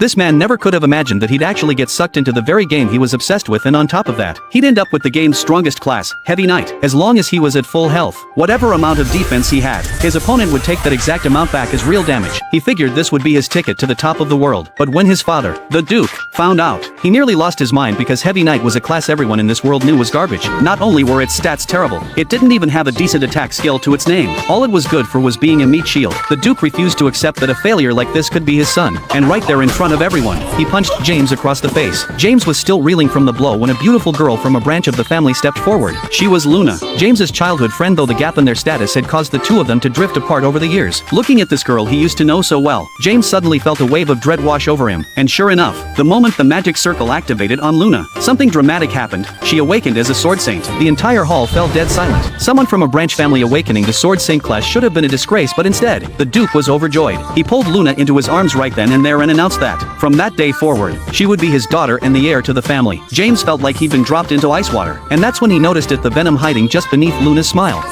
This man never could have imagined that he'd actually get sucked into the very game he was obsessed with, and on top of that, he'd end up with the game's strongest class, Heavy Knight. As long as he was at full health, whatever amount of defense he had, his opponent would take that exact amount back as real damage. He figured this would be his ticket to the top of the world. But when his father, the Duke, found out, he nearly lost his mind because Heavy Knight was a class everyone in this world knew was garbage. Not only were its stats terrible, it didn't even have a decent attack skill to its name. All it was good for was being a meat shield. The Duke refused to accept that a failure like this could be his son, and right there in front of everyone, he punched James across the face. James was still reeling from the blow when a beautiful girl from a branch of the family stepped forward. She was Luna, James's childhood friend, though the gap in their status had caused the two of them to drift apart over the years. Looking at this girl he used to know so well, James suddenly felt a wave of dread wash over him, and sure enough, the moment the magic circle activated on Luna, something dramatic happened. She awakened as a sword saint. The entire hall fell dead silent. Someone from a branch family awakening the sword saint class should have been a disgrace, but instead, the Duke was overjoyed. He pulled Luna into his arms right then and there and announced that, from that day forward, she would be his daughter and the heir to the family. James felt like he'd been dropped into ice water, and that's when he noticed the venom hiding just beneath Luna's smile.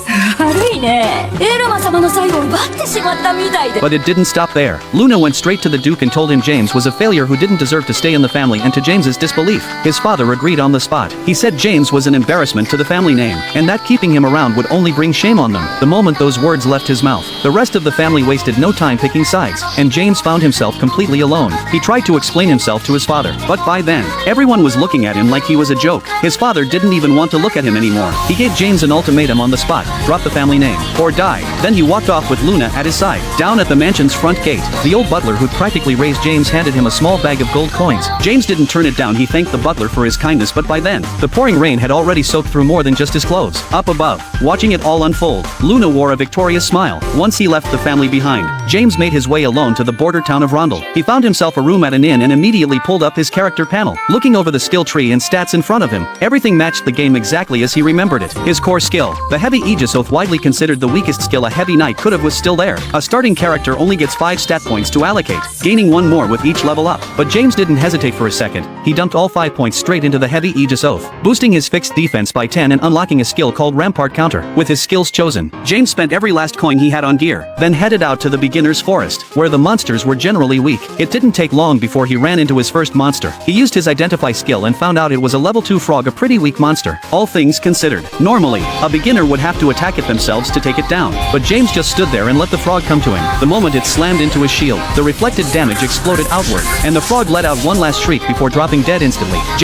But it didn't stop there. Luna went straight to the Duke and told him James was a failure who didn't deserve to stay in the family, and to James's disbelief, his father agreed on the spot. He said James was an embarrassment to the family name, and that keeping him around would only bring shame on them. The moment those words left his mouth, the rest of the family wasted no time picking sides, and James found himself completely alone. He tried to explain himself to his father, but by then, everyone was looking at him like he was a joke. His father didn't even want to look at him anymore. He gave James an ultimatum on the spot: drop the family name, or die. Then he walked off with Luna at his side. Down at the mansion's front gate, the old butler who'd practically raised James handed him a small bag of gold coins. James didn't turn it down. He thanked the butler for his kindness, but by then, the pouring rain had already soaked through more than just his clothes. Up above, watching it all unfold, Luna wore a victorious smile. Once he left the family behind, James made his way alone to the border town of Rondel. He found himself a room at an inn and immediately pulled up his character panel. Looking over the skill tree and stats in front of him, everything matched the game exactly as he remembered it. His core skill, the Heavy Aegis Oath, widely considered the weakest skill a Heavy Knight could have, was still there. A starting character only gets 5 stat points to allocate, gaining 1 more with each level up. But James didn't hesitate for a second. He dumped all 5 points straight into the Heavy Aegis Oath, boosting his fixed defense by 10 and unlocking a skill called Rampart Counter. With his skills chosen, James spent every last coin he had on gear, then headed out to the beginner's forest, where the monsters were generally weak. It didn't take long before he ran into his first monster. He used his identify skill and found out it was a level 2 frog, a pretty weak monster, all things considered. Normally, a beginner would have to attack it themselves to take it down, but James just stood there and let the frog come to him. The moment it slammed into his shield, the reflected damage exploded outward, and the frog let out one last shriek before dropping dead instantly.